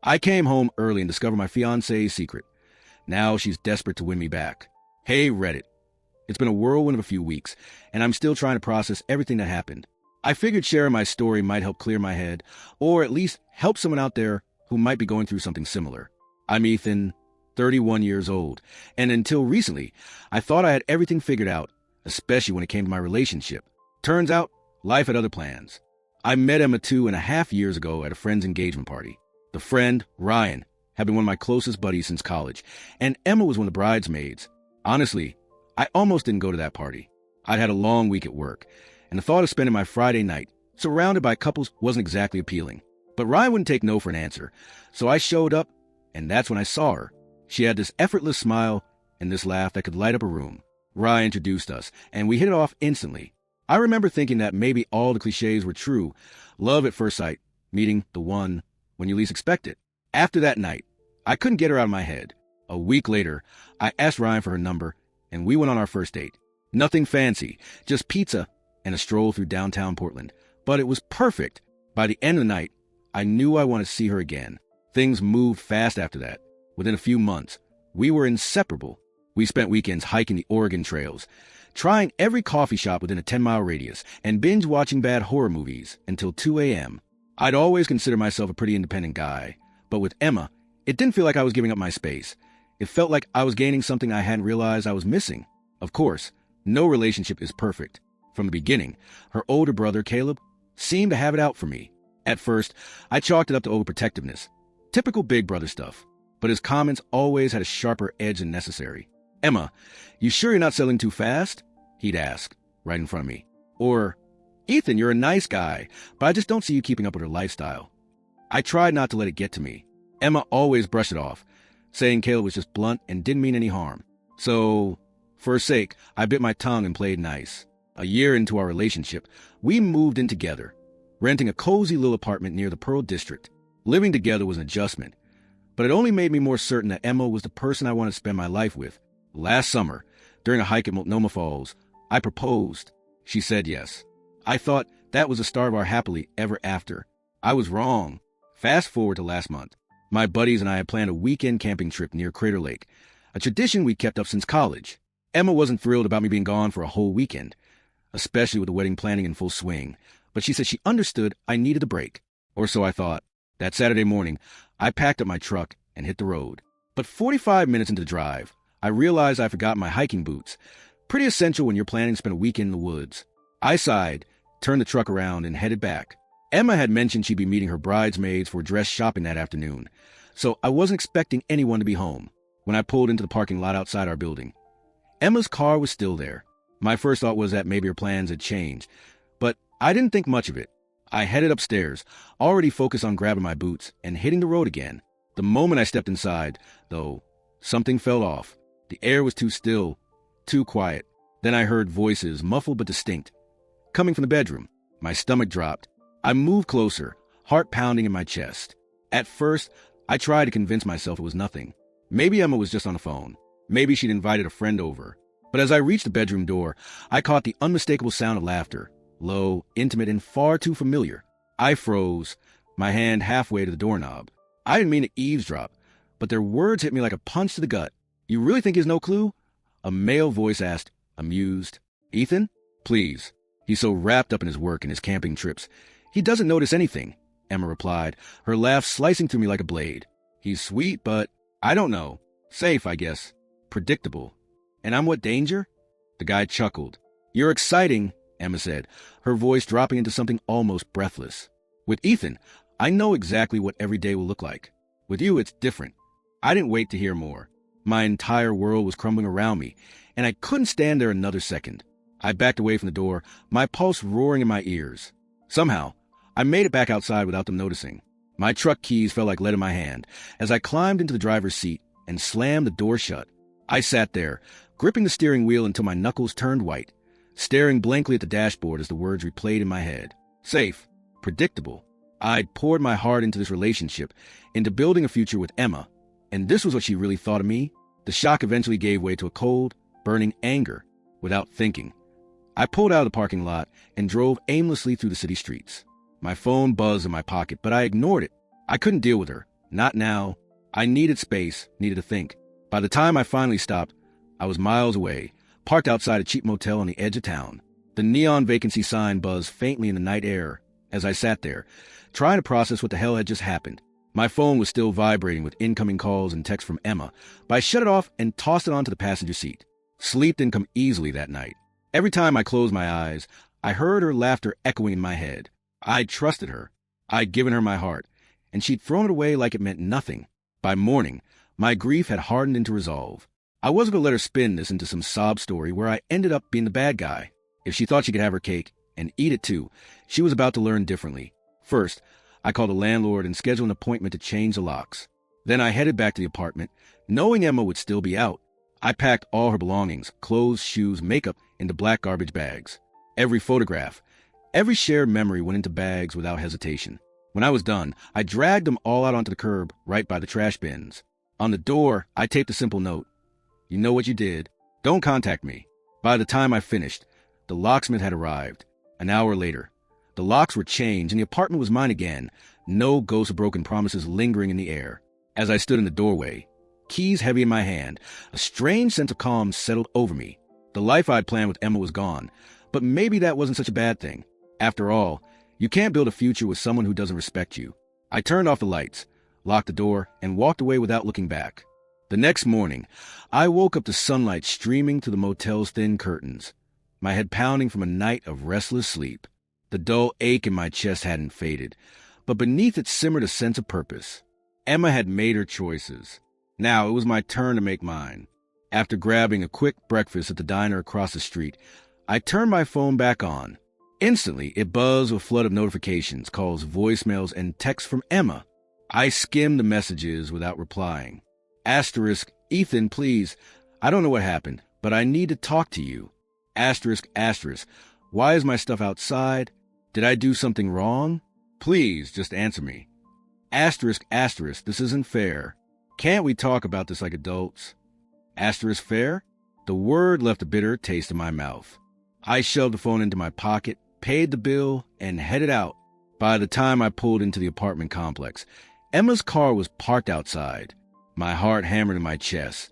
I came home early and discovered my fiance's secret. Now she's desperate to win me back. Hey, Reddit. It's been a whirlwind of a few weeks, and I'm still trying to process everything that happened. I figured sharing my story might help clear my head, or at least help someone out there who might be going through something similar. I'm Ethan, 31 years old, and until recently, I thought I had everything figured out, especially when it came to my relationship. Turns out, life had other plans. I met Emma 2.5 years ago at a friend's engagement party. The friend, Ryan, had been one of my closest buddies since college, and Emma was one of the bridesmaids. Honestly, I almost didn't go to that party. I'd had a long week at work, and the thought of spending my Friday night surrounded by couples wasn't exactly appealing. But Ryan wouldn't take no for an answer, so I showed up, and that's when I saw her. She had this effortless smile and this laugh that could light up a room. Ryan introduced us, and we hit it off instantly. I remember thinking that maybe all the cliches were true. Love at first sight, meeting the one when you least expect it. After that night, I couldn't get her out of my head. A week later, I asked Ryan for her number, and we went on our first date. Nothing fancy, just pizza and a stroll through downtown Portland. But it was perfect. By the end of the night, I knew I wanted to see her again. Things moved fast after that. Within a few months, we were inseparable. We spent weekends hiking the Oregon trails, trying every coffee shop within a 10-mile radius, and binge-watching bad horror movies until 2 a.m. I'd always considered myself a pretty independent guy, but with Emma, it didn't feel like I was giving up my space. It felt like I was gaining something I hadn't realized I was missing. Of course, no relationship is perfect. From the beginning, her older brother, Caleb, seemed to have it out for me. At first, I chalked it up to overprotectiveness. Typical big brother stuff. But his comments always had a sharper edge than necessary. Emma, you sure you're not selling too fast? He'd ask, right in front of me. Or, Ethan, you're a nice guy, but I just don't see you keeping up with her lifestyle. I tried not to let it get to me. Emma always brushed it off, saying Caleb was just blunt and didn't mean any harm. So, for her sake, I bit my tongue and played nice. A year into our relationship, we moved in together, renting a cozy little apartment near the Pearl District. Living together was an adjustment, but it only made me more certain that Emma was the person I wanted to spend my life with. Last summer, during a hike at Multnomah Falls, I proposed. She said yes. I thought that was the start of our happily ever after. I was wrong. Fast forward to last month. My buddies and I had planned a weekend camping trip near Crater Lake, a tradition we'd kept up since college. Emma wasn't thrilled about me being gone for a whole weekend, especially with the wedding planning in full swing, but she said she understood I needed a break. Or so I thought. That Saturday morning, I packed up my truck and hit the road. But 45 minutes into the drive, I realized I forgot my hiking boots. Pretty essential when you're planning to spend a weekend in the woods. I sighed, turned the truck around, and headed back. Emma had mentioned she'd be meeting her bridesmaids for dress shopping that afternoon, so I wasn't expecting anyone to be home. When I pulled into the parking lot outside our building, Emma's car was still there. My first thought was that maybe her plans had changed, but I didn't think much of it. I headed upstairs, already focused on grabbing my boots and hitting the road again. The moment I stepped inside, though, something fell off. The air was too still, too quiet. Then I heard voices, muffled but distinct, coming from the bedroom. My stomach dropped. I moved closer, heart pounding in my chest. At first, I tried to convince myself it was nothing. Maybe Emma was just on the phone. Maybe she'd invited a friend over. But as I reached the bedroom door, I caught the unmistakable sound of laughter. Low, intimate, and far too familiar. I froze, my hand halfway to the doorknob. I didn't mean to eavesdrop, but their words hit me like a punch to the gut. You really think he has no clue? A male voice asked, amused. Ethan? Please. He's so wrapped up in his work and his camping trips. He doesn't notice anything, Emma replied, her laugh slicing through me like a blade. He's sweet, but I don't know. Safe, I guess. Predictable. And I'm what, danger? The guy chuckled. You're exciting, Emma said, her voice dropping into something almost breathless. With Ethan, I know exactly what every day will look like. With you, it's different. I didn't wait to hear more. My entire world was crumbling around me, and I couldn't stand there another second. I backed away from the door, my pulse roaring in my ears. Somehow, I made it back outside without them noticing. My truck keys felt like lead in my hand as I climbed into the driver's seat and slammed the door shut. I sat there, gripping the steering wheel until my knuckles turned white, staring blankly at the dashboard as the words replayed in my head. Safe. Predictable. I'd poured my heart into this relationship, into building a future with Emma, and this was what she really thought of me? The shock eventually gave way to a cold, burning anger. Without thinking, I pulled out of the parking lot and drove aimlessly through the city streets. My phone buzzed in my pocket, but I ignored it. I couldn't deal with her. Not now. I needed space, needed to think. By the time I finally stopped, I was miles away, parked outside a cheap motel on the edge of town. The neon vacancy sign buzzed faintly in the night air as I sat there, trying to process what the hell had just happened. My phone was still vibrating with incoming calls and texts from Emma, but I shut it off and tossed it onto the passenger seat. Sleep didn't come easily that night. Every time I closed my eyes, I heard her laughter echoing in my head. I'd trusted her. I'd given her my heart, and she'd thrown it away like it meant nothing. By morning, my grief had hardened into resolve. I wasn't going to let her spin this into some sob story where I ended up being the bad guy. If she thought she could have her cake, and eat it too, she was about to learn differently. First, I called the landlord and scheduled an appointment to change the locks. Then I headed back to the apartment, knowing Emma would still be out. I packed all her belongings, clothes, shoes, makeup, into black garbage bags. Every photograph, every shared memory went into bags without hesitation. When I was done, I dragged them all out onto the curb, right by the trash bins. On the door, I taped a simple note. You know what you did. Don't contact me. By the time I finished, the locksmith had arrived. An hour later, the locks were changed and the apartment was mine again, no ghosts of broken promises lingering in the air. As I stood in the doorway, keys heavy in my hand, a strange sense of calm settled over me. The life I'd planned with Emma was gone, but maybe that wasn't such a bad thing. After all, you can't build a future with someone who doesn't respect you. I turned off the lights, locked the door, and walked away without looking back. The next morning, I woke up to sunlight streaming through the motel's thin curtains, my head pounding from a night of restless sleep. The dull ache in my chest hadn't faded, but beneath it simmered a sense of purpose. Emma had made her choices. Now it was my turn to make mine. After grabbing a quick breakfast at the diner across the street, I turned my phone back on. Instantly, it buzzed with a flood of notifications, calls, voicemails, and texts from Emma. I skimmed the messages without replying. Asterisk, Ethan, please. I don't know what happened, but I need to talk to you. Asterisk, asterisk. Why is my stuff outside? Did I do something wrong? Please, just answer me. Asterisk, asterisk. This isn't fair. Can't we talk about this like adults? Asterisk, fair? The word left a bitter taste in my mouth. I shoved the phone into my pocket, paid the bill, and headed out. By the time I pulled into the apartment complex, Emma's car was parked outside. My heart hammered in my chest,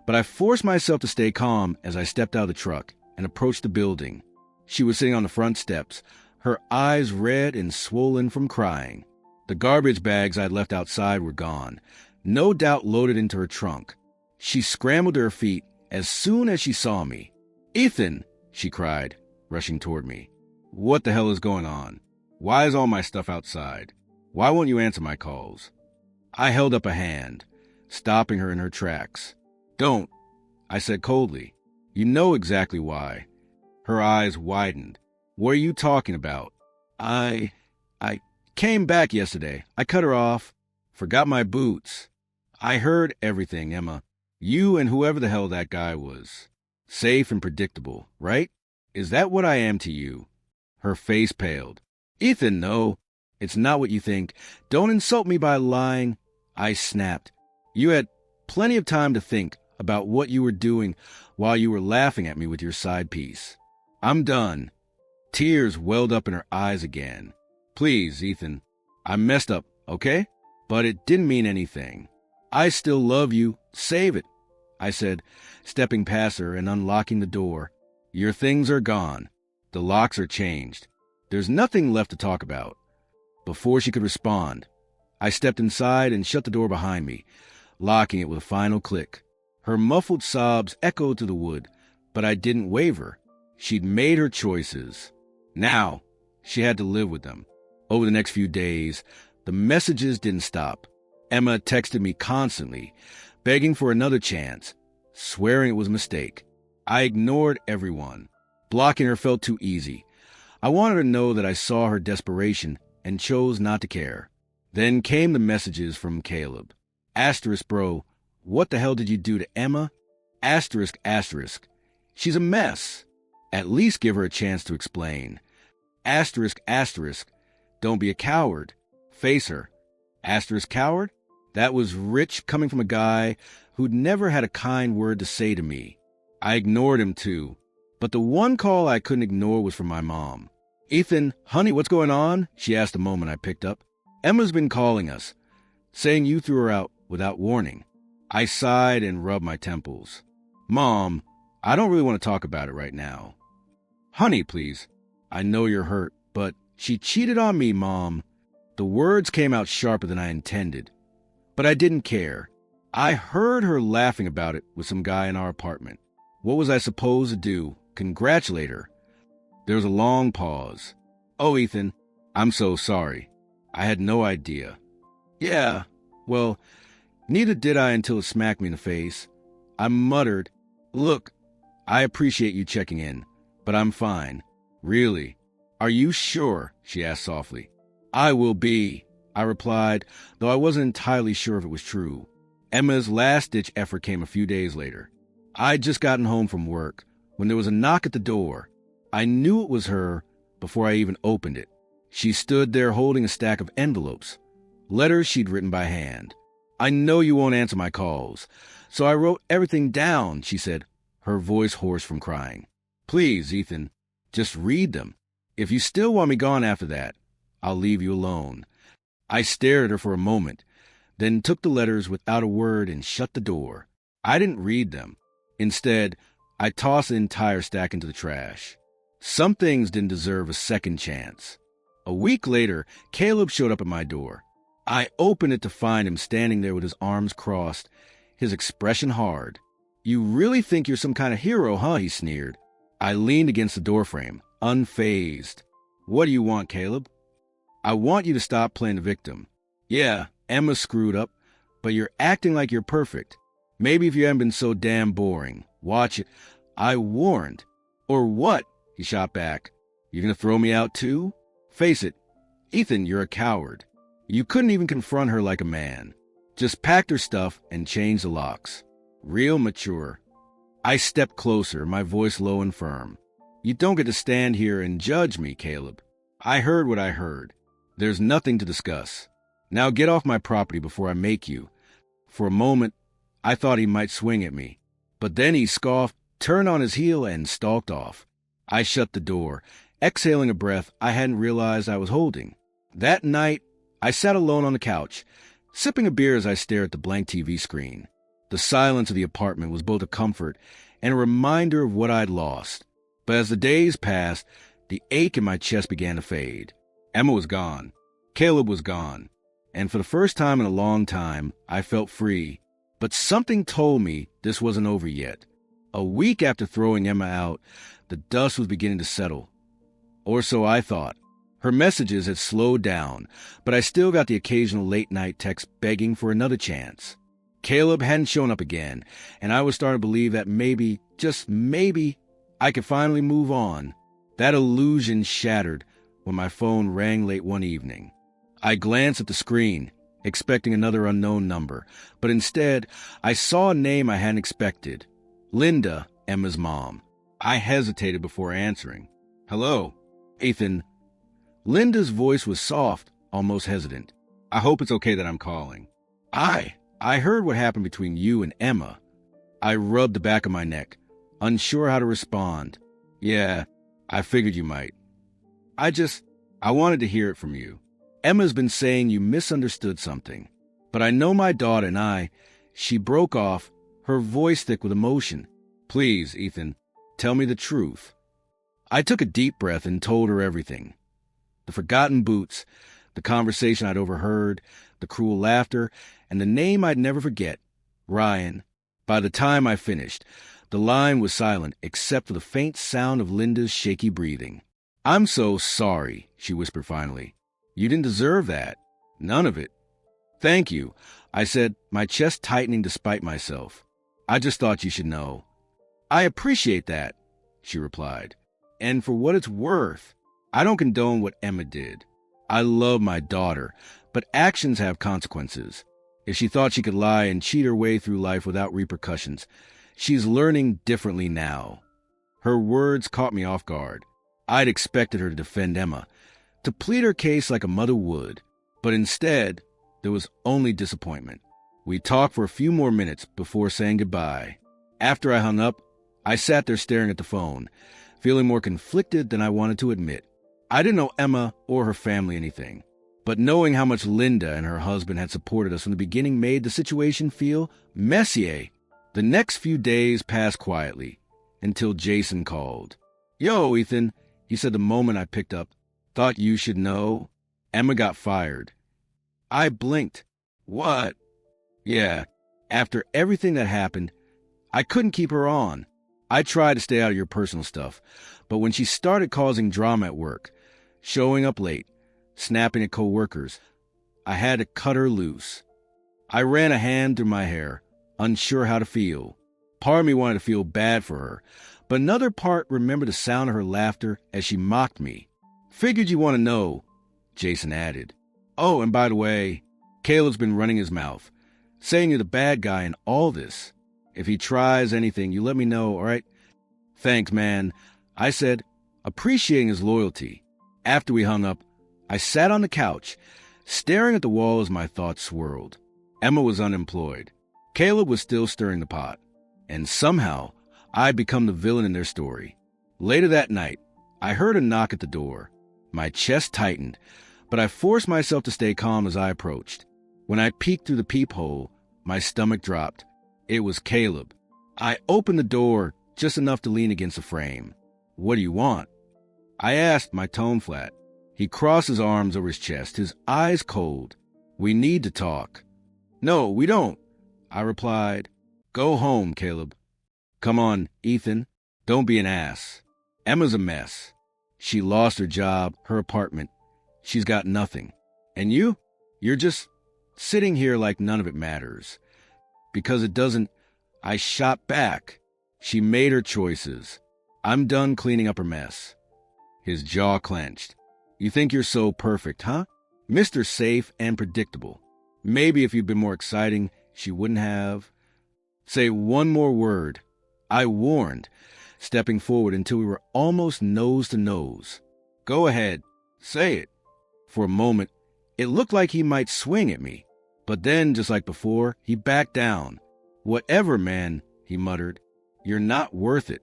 but I forced myself to stay calm as I stepped out of the truck and approached the building. She was sitting on the front steps, her eyes red and swollen from crying. The garbage bags I'd left outside were gone, no doubt loaded into her trunk. She scrambled to her feet as soon as she saw me. "Ethan!" she cried, rushing toward me. "What the hell is going on? Why is all my stuff outside? Why won't you answer my calls?" I held up a hand, stopping her in her tracks. "Don't," I said coldly. "You know exactly why." Her eyes widened. "What are you talking about?" I came back yesterday. I cut her off. Forgot my boots. I heard everything, Emma. You and whoever the hell that guy was. Safe and predictable, right? Is that what I am to you?" Her face paled. "Ethan, no. It's not what you think. Don't insult me by lying." I snapped. "You had plenty of time to think about what you were doing while you were laughing at me with your side piece." "I'm done." Tears welled up in her eyes again. "Please, Ethan. I messed up, okay? But it didn't mean anything. I still love you. Save it," I said, stepping past her and unlocking the door. "Your things are gone. The locks are changed. There's nothing left to talk about." Before she could respond, I stepped inside and shut the door behind me, locking it with a final click. Her muffled sobs echoed through the wood, but I didn't waver. She'd made her choices. Now, she had to live with them. Over the next few days, the messages didn't stop. Emma texted me constantly, begging for another chance, swearing it was a mistake. I ignored everyone. Blocking her felt too easy. I wanted her to know that I saw her desperation and chose not to care. Then came the messages from Caleb. Asterisk, bro, what the hell did you do to Emma? Asterisk, asterisk. She's a mess. At least give her a chance to explain. Asterisk, asterisk. Don't be a coward. Face her. Asterisk, coward? That was rich coming from a guy who'd never had a kind word to say to me. I ignored him too. But the one call I couldn't ignore was from my mom. "Ethan, honey, what's going on?" she asked the moment I picked up. "Emma's been calling us. saying you threw her out without warning. I sighed and rubbed my temples. Mom, I don't really want to talk about it right now. Honey, please. I know you're hurt, but she cheated on me, Mom. The words came out sharper than I intended, but I didn't care. I heard her laughing about it with some guy in our apartment. What was I supposed to do? Congratulate her? There was a long pause. Oh, Ethan, I'm so sorry. I had no idea. Yeah, well, neither did I until it smacked me in the face. I muttered, Look, I appreciate you checking in, but I'm fine. Really? Are you sure? She asked softly. I will be, I replied, though I wasn't entirely sure if it was true. Emma's last-ditch effort came a few days later. I'd just gotten home from work when there was a knock at the door. I knew it was her before I even opened it. She stood there holding a stack of envelopes, letters she'd written by hand. I know you won't answer my calls, so I wrote everything down, she said, her voice hoarse from crying. Please, Ethan, just read them. If you still want me gone after that, I'll leave you alone. I stared at her for a moment, then took the letters without a word and shut the door. I didn't read them. Instead, I tossed the entire stack into the trash. Some things didn't deserve a second chance. A week later, Caleb showed up at my door. I opened it to find him standing there with his arms crossed, his expression hard. You really think you're some kind of hero, huh? He sneered. I leaned against the doorframe, unfazed. What do you want, Caleb? I want you to stop playing the victim. Yeah, Emma screwed up, but you're acting like you're perfect. Maybe if you hadn't been so damn boring. Watch it. I warned. Or what? He shot back. You gonna throw me out too? Face it, Ethan, you're a coward. You couldn't even confront her like a man. Just packed her stuff and changed the locks. Real mature. I stepped closer, my voice low and firm. You don't get to stand here and judge me, Caleb. I heard what I heard. There's nothing to discuss. Now get off my property before I make you. For a moment, I thought he might swing at me. But then he scoffed, turned on his heel, and stalked off. I shut the door, exhaling a breath I hadn't realized I was holding. That night, I sat alone on the couch, sipping a beer as I stared at the blank TV screen. The silence of the apartment was both a comfort and a reminder of what I'd lost. But as the days passed, the ache in my chest began to fade. Emma was gone. Caleb was gone. And for the first time in a long time, I felt free. But something told me this wasn't over yet. A week after throwing Emma out, the dust was beginning to settle. Or so I thought. Her messages had slowed down, but I still got the occasional late-night text begging for another chance. Caleb hadn't shown up again, and I was starting to believe that maybe, just maybe, I could finally move on. That illusion shattered when my phone rang late one evening. I glanced at the screen, expecting another unknown number, but instead, I saw a name I hadn't expected. Linda, Emma's mom. I hesitated before answering. Hello, Ethan. Linda's voice was soft, almost hesitant. I hope it's okay that I'm calling. I heard what happened between you and Emma. I rubbed the back of my neck, unsure how to respond. Yeah, I figured you might. I wanted to hear it from you. Emma's been saying you misunderstood something. But I know my daughter and she broke off, her voice thick with emotion. Please, Ethan, tell me the truth. I took a deep breath and told her everything. The forgotten boots, the conversation I'd overheard, the cruel laughter, and the name I'd never forget, Ryan. By the time I finished, the line was silent except for the faint sound of Linda's shaky breathing. I'm so sorry, she whispered finally. You didn't deserve that. None of it. Thank you, I said, my chest tightening despite myself. I just thought you should know. I appreciate that, she replied. And for what it's worth, I don't condone what Emma did. I love my daughter, but actions have consequences. If she thought she could lie and cheat her way through life without repercussions, she's learning differently now. Her words caught me off guard. I'd expected her to defend Emma, to plead her case like a mother would, but instead, there was only disappointment. We talked for a few more minutes before saying goodbye. After I hung up, I sat there staring at the phone, feeling more conflicted than I wanted to admit. I didn't owe Emma or her family anything. But knowing how much Linda and her husband had supported us from the beginning made the situation feel messier. The next few days passed quietly until Jason called. "Yo, Ethan," he said the moment I picked up. "Thought you should know. Emma got fired." I blinked. "What?" "Yeah, after everything that happened, I couldn't keep her on. I tried to stay out of your personal stuff, but when she started causing drama at work, showing up late, snapping at coworkers, I had to cut her loose." I ran a hand through my hair, unsure how to feel. Part of me wanted to feel bad for her, but another part remembered the sound of her laughter as she mocked me. "Figured you want to know," Jason added. "Oh, and by the way, Caleb's been running his mouth, saying you're the bad guy in all this. If he tries anything, you let me know, all right?" "Thanks, man," I said, appreciating his loyalty. After we hung up, I sat on the couch, staring at the wall as my thoughts swirled. Emma was unemployed. Caleb was still stirring the pot. And somehow, I'd become the villain in their story. Later that night, I heard a knock at the door. My chest tightened, but I forced myself to stay calm as I approached. When I peeked through the peephole, my stomach dropped. It was Caleb. I opened the door just enough to lean against the frame. "What do you want?" I asked, my tone flat. He crossed his arms over his chest, his eyes cold. "We need to talk." "No, we don't," I replied. "Go home, Caleb." "Come on, Ethan. Don't be an ass. Emma's a mess. She lost her job, her apartment. She's got nothing. And you're just sitting here like none of it matters. Because it doesn't." I shot back. "She made her choices. I'm done cleaning up her mess." His jaw clenched. "You think you're so perfect, huh? Mr. Safe and predictable. Maybe if you'd been more exciting, she wouldn't have." "Say one more word," I warned, stepping forward until we were almost nose to nose. "Go ahead. Say it." For a moment, it looked like he might swing at me. But then, just like before, he backed down. "Whatever, man," he muttered. "You're not worth it."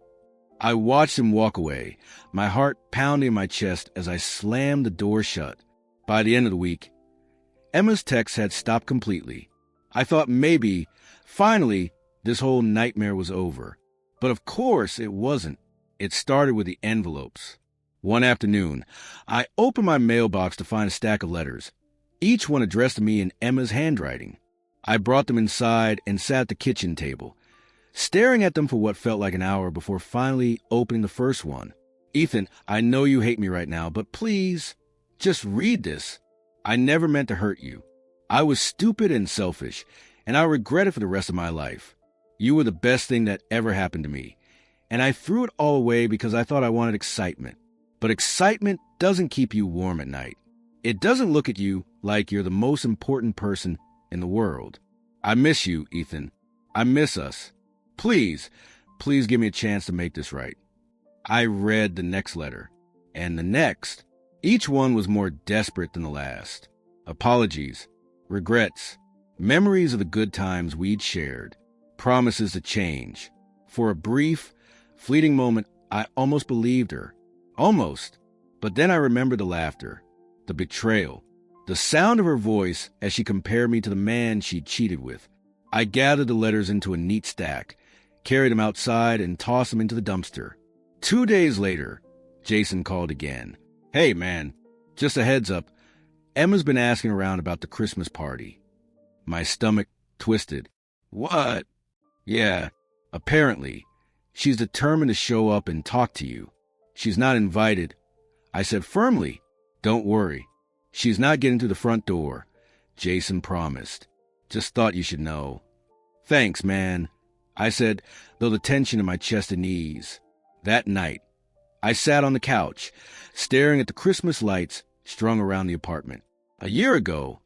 I watched him walk away, my heart pounding in my chest as I slammed the door shut. By the end of the week, Emma's texts had stopped completely. I thought maybe, finally, this whole nightmare was over. But of course it wasn't. It started with the envelopes. One afternoon, I opened my mailbox to find a stack of letters, each one addressed to me in Emma's handwriting. I brought them inside and sat at the kitchen table, staring at them for what felt like an hour before finally opening the first one. "Ethan, I know you hate me right now, but please, just read this. I never meant to hurt you. I was stupid and selfish, and I'll regret it for the rest of my life. You were the best thing that ever happened to me, and I threw it all away because I thought I wanted excitement. But excitement doesn't keep you warm at night. It doesn't look at you like you're the most important person in the world. I miss you, Ethan. I miss us. Please give me a chance to make this right." I read the next letter, and the next. Each one was more desperate than the last. Apologies, regrets, memories of the good times we'd shared, promises to change. For a brief, fleeting moment, I almost believed her. Almost. But then I remembered the laughter, the betrayal, the sound of her voice as she compared me to the man she'd cheated with. I gathered the letters into a neat stack, carried them outside, and tossed them into the dumpster. 2 days later, Jason called again. "Hey, man, just a heads up. Emma's been asking around about the Christmas party." My stomach twisted. "What?" "Yeah, apparently. She's determined to show up and talk to you. She's not invited." I said firmly, "Don't worry. She's not getting through the front door," Jason promised. "Just thought you should know." "Thanks, man," I said, though the tension in my chest and knees. That night, I sat on the couch, staring at the Christmas lights strung around the apartment. A year ago,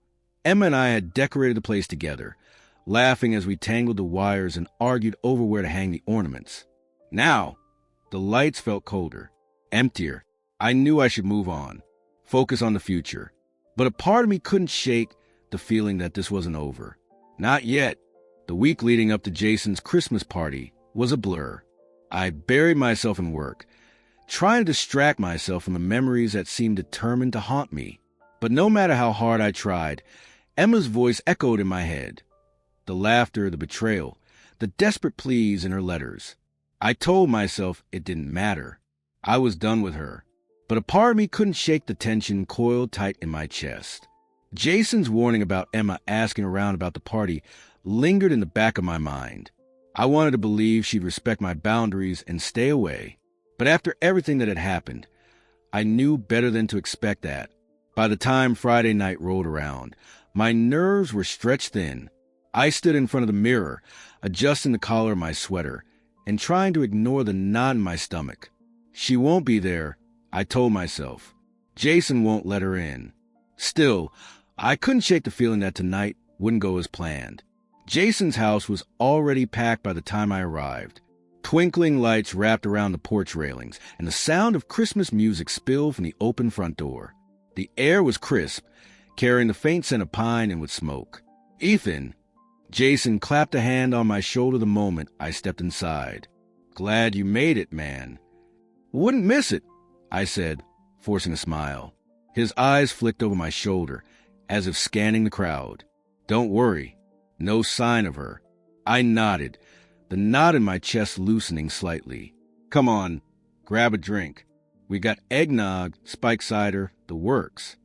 Emma and I had decorated the place together, laughing as we tangled the wires and argued over where to hang the ornaments. Now, the lights felt colder, emptier. I knew I should move on, focus on the future. But a part of me couldn't shake the feeling that this wasn't over. Not yet. The week leading up to Jason's Christmas party was a blur. I buried myself in work, trying to distract myself from the memories that seemed determined to haunt me. But no matter how hard I tried, Emma's voice echoed in my head. The laughter, the betrayal, the desperate pleas in her letters. I told myself it didn't matter. I was done with her. But a part of me couldn't shake the tension coiled tight in my chest. Jason's warning about Emma asking around about the party lingered in the back of my mind. I wanted to believe she'd respect my boundaries and stay away. But after everything that had happened, I knew better than to expect that. By the time Friday night rolled around, my nerves were stretched thin. I stood in front of the mirror, adjusting the collar of my sweater, and trying to ignore the knot in my stomach. She won't be there, I told myself. Jason won't let her in. Still, I couldn't shake the feeling that tonight wouldn't go as planned. Jason's house was already packed by the time I arrived. Twinkling lights wrapped around the porch railings, and the sound of Christmas music spilled from the open front door. The air was crisp, carrying the faint scent of pine and wood smoke. "Ethan," Jason clapped a hand on my shoulder the moment I stepped inside. "Glad you made it, man." "Wouldn't miss it," I said, forcing a smile. His eyes flicked over my shoulder, as if scanning the crowd. "Don't worry. No sign of her." I nodded, the knot in my chest loosening slightly. "Come on, grab a drink. We got eggnog, spiked cider, the works."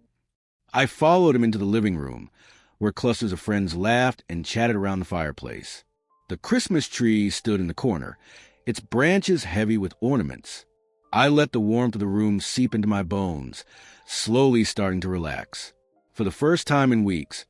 I followed him into the living room, where clusters of friends laughed and chatted around the fireplace. The Christmas tree stood in the corner, its branches heavy with ornaments. I let the warmth of the room seep into my bones, slowly starting to relax. For the first time in weeks,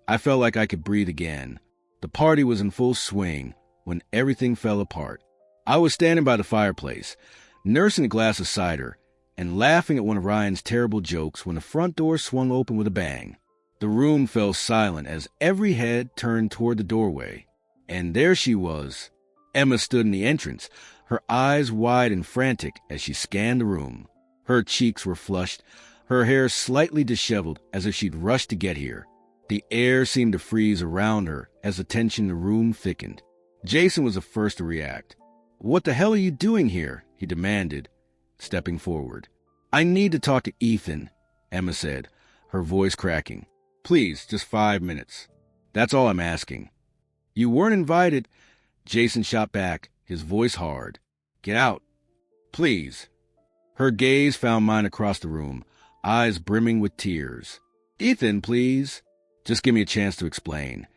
I felt like I could breathe again. The party was in full swing when everything fell apart. I was standing by the fireplace, nursing a glass of cider, and laughing at one of Ryan's terrible jokes when the front door swung open with a bang. The room fell silent as every head turned toward the doorway. And there she was. Emma stood in the entrance, her eyes wide and frantic as she scanned the room. Her cheeks were flushed, her hair slightly disheveled as if she'd rushed to get here. The air seemed to freeze around her as the tension in the room thickened. Jason was the first to react. "What the hell are you doing here?" he demanded, stepping forward. "I need to talk to Ethan," Emma said, her voice cracking. "Please, just 5 minutes. That's all I'm asking." "You weren't invited," Jason shot back, his voice hard. "Get out. Please." Her gaze found mine across the room, eyes brimming with tears. "Ethan, please." Just give me a chance to explain.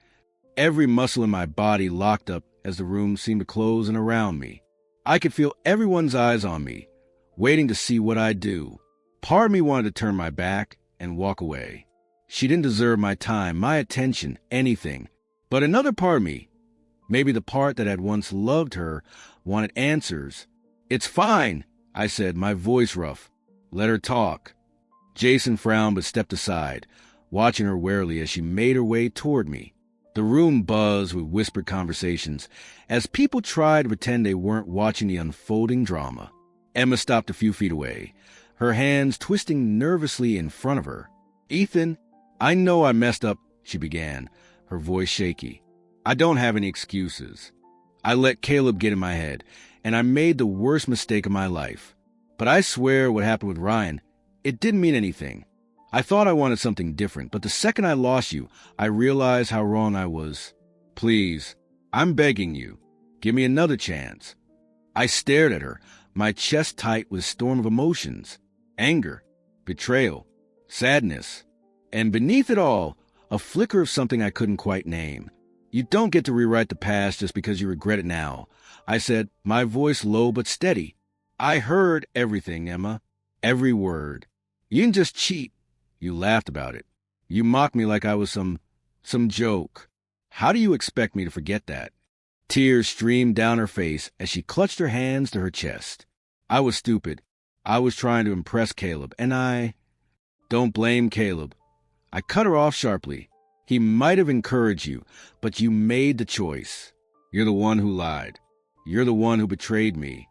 Every muscle in my body locked up as the room seemed to close in around me. I could feel everyone's eyes on me, waiting to see what I'd do. Part of me wanted to turn my back and walk away. She didn't deserve my time, my attention, anything. But another part of me, maybe the part that had once loved her, wanted answers. "It's fine," I said, my voice rough. "Let her talk." Jason frowned but stepped aside, watching her warily as she made her way toward me. The room buzzed with whispered conversations as people tried to pretend they weren't watching the unfolding drama. Emma stopped a few feet away, her hands twisting nervously in front of her. "Ethan, I know I messed up," she began, her voice shaky. "I don't have any excuses. I let Caleb get in my head, and I made the worst mistake of my life. But I swear what happened with Ryan, it didn't mean anything. I thought I wanted something different, but the second I lost you, I realized how wrong I was. Please, I'm begging you, give me another chance." I stared at her, my chest tight with a storm of emotions. Anger, betrayal, sadness, and beneath it all, a flicker of something I couldn't quite name. "You don't get to rewrite the past just because you regret it now," I said, my voice low but steady. "I heard everything, Emma. Every word. You didn't just cheat. You laughed about it. You mocked me like I was some joke. How do you expect me to forget that?" Tears streamed down her face as she clutched her hands to her chest. "I was stupid. I was trying to impress Caleb, and I—" "Don't blame Caleb." I cut her off sharply. "He might have encouraged you, but you made the choice. You're the one who lied. You're the one who betrayed me."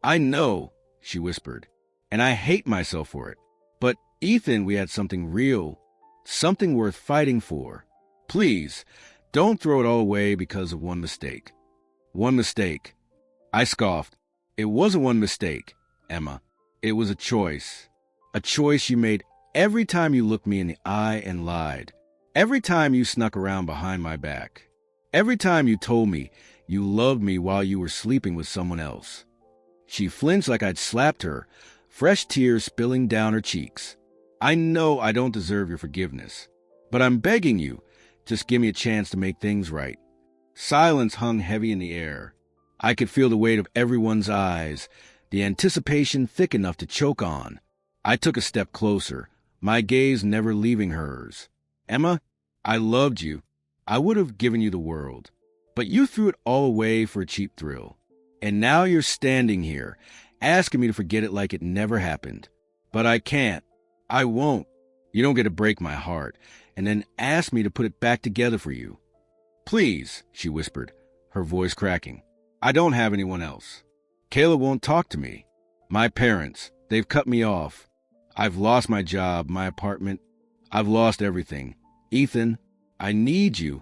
"I know," she whispered, "and I hate myself for it. But, Ethan, we had something real, something worth fighting for. Please, don't throw it all away because of one mistake." "One mistake?" I scoffed. "It wasn't one mistake, Emma. It was a choice. A choice you made Every time you looked me in the eye and lied. Every time you snuck around behind my back. Every time you told me you loved me while you were sleeping with someone else. She flinched like I'd slapped her, fresh tears spilling down her cheeks. I know I don't deserve your forgiveness, but I'm begging you, just give me a chance to make things right. Silence hung heavy in the air. I could feel the weight of everyone's eyes, the anticipation thick enough to choke on. I took a step closer, my gaze never leaving hers. Emma, I loved you. I would have given you the world. But you threw it all away for a cheap thrill. And now you're standing here, asking me to forget it like it never happened. But I can't. I won't. You don't get to break my heart, and then ask me to put it back together for you. Please, she whispered, her voice cracking. I don't have anyone else. Kayla won't talk to me. My parents, they've cut me off. I've lost my job, my apartment. I've lost everything. Ethan, I need you.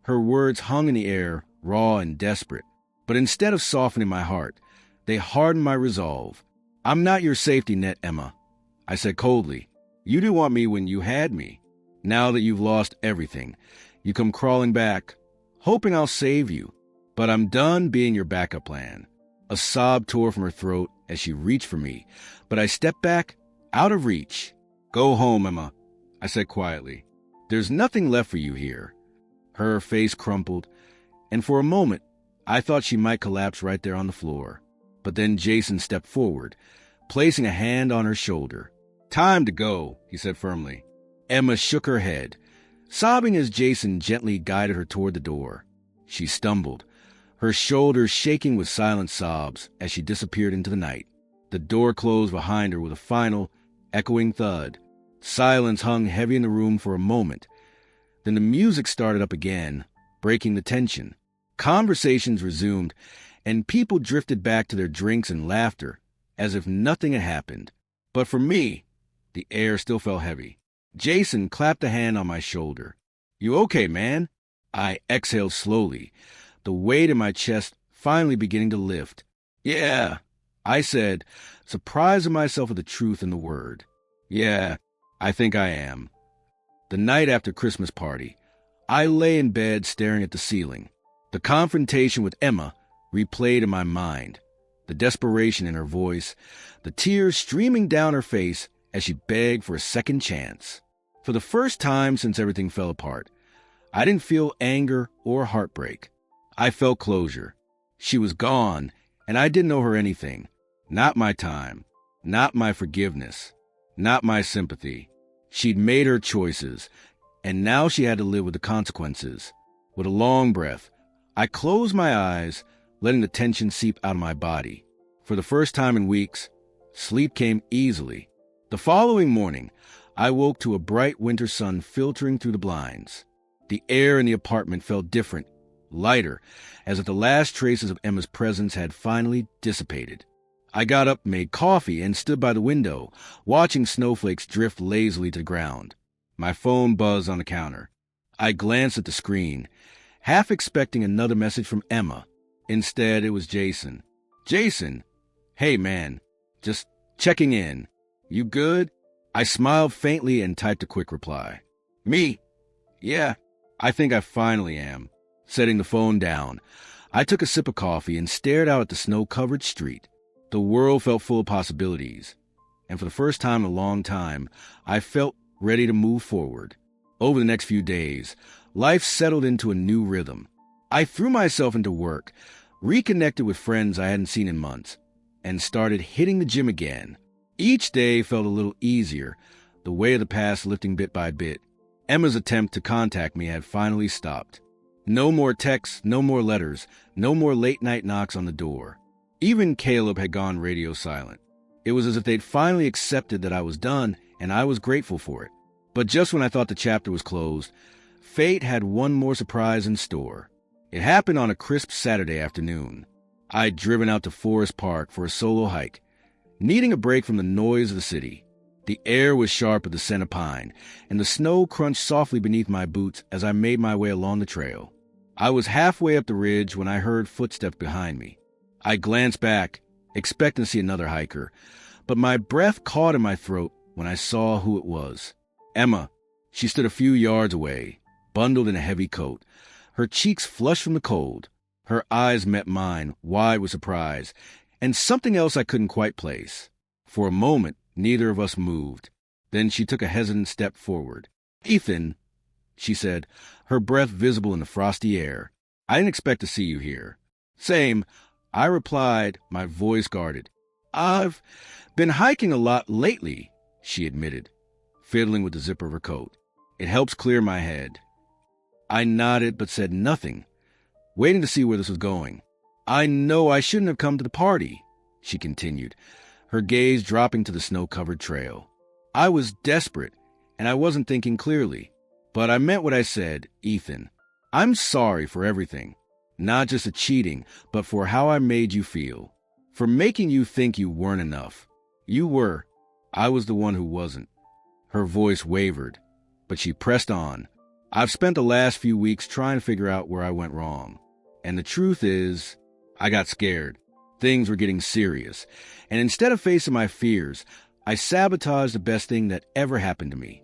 Her words hung in the air, raw and desperate. But instead of softening my heart, they hardened my resolve. I'm not your safety net, Emma, I said coldly. You didn't want me when you had me. Now that you've lost everything, you come crawling back, hoping I'll save you. But I'm done being your backup plan. A sob tore from her throat as she reached for me, but I stepped back, out of reach. Go home, Emma, I said quietly. There's nothing left for you here. Her face crumpled, and for a moment, I thought she might collapse right there on the floor. But then Jason stepped forward, placing a hand on her shoulder. Time to go, he said firmly. Emma shook her head, sobbing as Jason gently guided her toward the door. She stumbled, her shoulders shaking with silent sobs as she disappeared into the night. The door closed behind her with a final, echoing thud. Silence hung heavy in the room for a moment. Then the music started up again, breaking the tension. Conversations resumed, and people drifted back to their drinks and laughter, as if nothing had happened. But for me, the air still felt heavy. Jason clapped a hand on my shoulder. You okay, man? I exhaled slowly, the weight in my chest finally beginning to lift. Yeah, I said, surprising myself at the truth in the word. Yeah, I think I am. The night after Christmas party, I lay in bed staring at the ceiling. The confrontation with Emma replayed in my mind, the desperation in her voice, the tears streaming down her face as she begged for a second chance. For the first time since everything fell apart, I didn't feel anger or heartbreak. I felt closure. She was gone, and I didn't owe her anything. Not my time, not my forgiveness, not my sympathy. She'd made her choices, and now she had to live with the consequences. With a long breath, I closed my eyes, letting the tension seep out of my body. For the first time in weeks, sleep came easily. The following morning, I woke to a bright winter sun filtering through the blinds. The air in the apartment felt different, lighter, as if the last traces of Emma's presence had finally dissipated. I got up, made coffee, and stood by the window, watching snowflakes drift lazily to the ground. My phone buzzed on the counter. I glanced at the screen, half expecting another message from Emma. Instead, it was Jason. Jason, hey man, just checking in. You good? I smiled faintly and typed a quick reply. Me? Yeah, I think I finally am. Setting the phone down, I took a sip of coffee and stared out at the snow-covered street. The world felt full of possibilities, and for the first time in a long time, I felt ready to move forward. Over the next few days, life settled into a new rhythm. I threw myself into work, reconnected with friends I hadn't seen in months, and started hitting the gym again. Each day felt a little easier, the weight of the past lifting bit by bit. Emma's attempt to contact me had finally stopped. No more texts, no more letters, no more late-night knocks on the door. Even Caleb had gone radio silent. It was as if they'd finally accepted that I was done, and I was grateful for it. But just when I thought the chapter was closed, fate had one more surprise in store. It happened on a crisp Saturday afternoon. I'd driven out to Forest Park for a solo hike, needing a break from the noise of the city. The air was sharp with the scent of pine, and the snow crunched softly beneath my boots as I made my way along the trail. I was halfway up the ridge when I heard footsteps behind me. I glanced back, expecting to see another hiker, but my breath caught in my throat when I saw who it was. Emma. She stood a few yards away, bundled in a heavy coat, her cheeks flushed from the cold. Her eyes met mine, wide with surprise, and something else I couldn't quite place. For a moment, neither of us moved. Then she took a hesitant step forward. "Ethan," she said, her breath visible in the frosty air. "I didn't expect to see you here." "Same," I replied, my voice guarded. "I've been hiking a lot lately," she admitted, fiddling with the zipper of her coat. "It helps clear my head." I nodded but said nothing, waiting to see where this was going. "I know I shouldn't have come to the party," she continued, her gaze dropping to the snow-covered trail. "I was desperate, and I wasn't thinking clearly. But I meant what I said, Ethan. I'm sorry for everything. Not just the cheating, but for how I made you feel. For making you think you weren't enough. You were. I was the one who wasn't." Her voice wavered, but she pressed on. "I've spent the last few weeks trying to figure out where I went wrong. And the truth is, I got scared. Things were getting serious. And instead of facing my fears, I sabotaged the best thing that ever happened to me."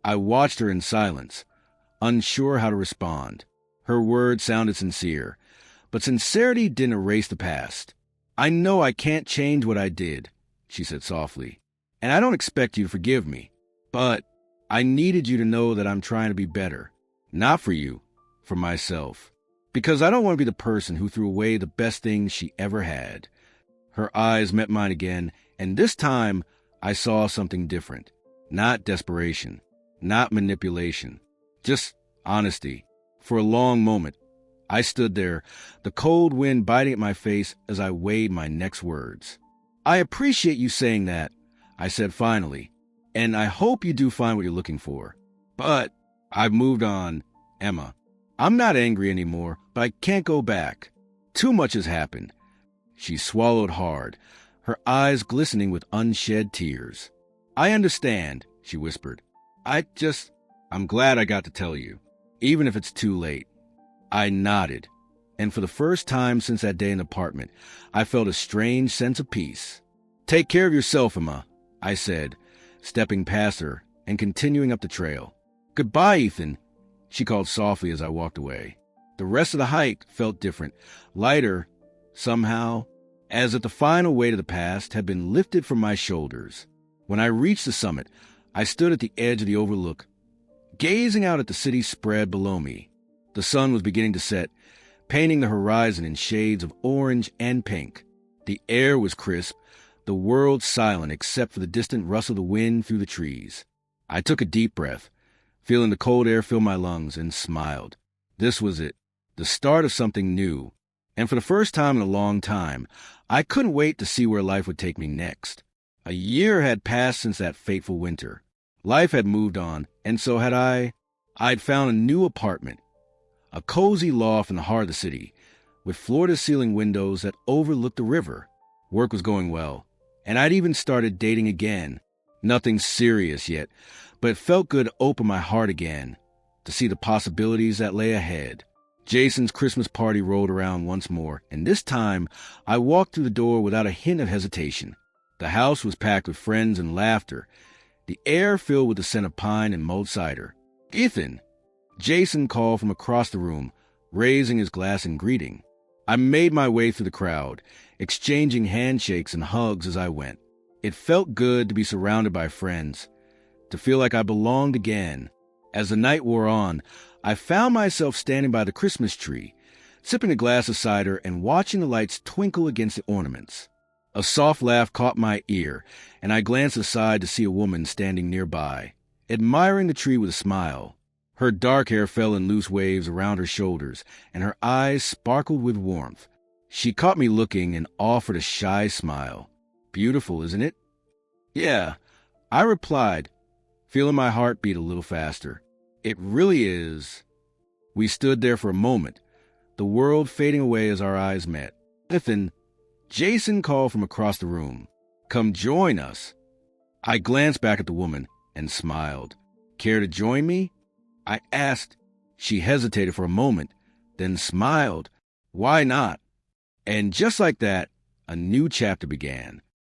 I watched her in silence, unsure how to respond. Her words sounded sincere, but sincerity didn't erase the past. "I know I can't change what I did," she said softly, "and I don't expect you to forgive me. But I needed you to know that I'm trying to be better. Not for you, for myself. Because I don't want to be the person who threw away the best thing she ever had." Her eyes met mine again, and this time I saw something different. Not desperation, not manipulation, just honesty. For a long moment, I stood there, the cold wind biting at my face as I weighed my next words. "I appreciate you saying that," I said finally, "and I hope you do find what you're looking for. But I've moved on, Emma. I'm not angry anymore, but I can't go back. Too much has happened." She swallowed hard, her eyes glistening with unshed tears. "I understand," she whispered. I'm glad I got to tell you, even if it's too late." I nodded, and for the first time since that day in the apartment, I felt a strange sense of peace. "Take care of yourself, Emma," I said, stepping past her and continuing up the trail. "Goodbye, Ethan," she called softly as I walked away. The rest of the hike felt different, lighter, somehow, as if the final weight of the past had been lifted from my shoulders. When I reached the summit, I stood at the edge of the overlook, gazing out at the city spread below me. The sun was beginning to set, painting the horizon in shades of orange and pink. The air was crisp, the world silent except for the distant rustle of the wind through the trees. I took a deep breath, feeling the cold air fill my lungs, and smiled. This was it, the start of something new. And for the first time in a long time, I couldn't wait to see where life would take me next. A year had passed since that fateful winter. Life had moved on, and so had I. I'd found a new apartment, a cozy loft in the heart of the city, with floor-to-ceiling windows that overlooked the river. Work was going well, and I'd even started dating again. Nothing serious yet, but it felt good to open my heart again, to see the possibilities that lay ahead. Jason's Christmas party rolled around once more, and this time I walked through the door without a hint of hesitation. The house was packed with friends and laughter, the air filled with the scent of pine and mulled cider. "Ethan!" Jason called from across the room, raising his glass in greeting. I made my way through the crowd, exchanging handshakes and hugs as I went. It felt good to be surrounded by friends, to feel like I belonged again. As the night wore on, I found myself standing by the Christmas tree, sipping a glass of cider and watching the lights twinkle against the ornaments. A soft laugh caught my ear, and I glanced aside to see a woman standing nearby, admiring the tree with a smile. Her dark hair fell in loose waves around her shoulders, and her eyes sparkled with warmth. She caught me looking and offered a shy smile. "Beautiful, isn't it?" "Yeah," I replied, feeling my heart beat a little faster. "It really is." We stood there for a moment, the world fading away as our eyes met. "Ethan," Jason called from across the room, "come join us." I glanced back at the woman and smiled. "Care to join me?" I asked. She hesitated for a moment, then smiled. "Why not?" And just like that, a new chapter began.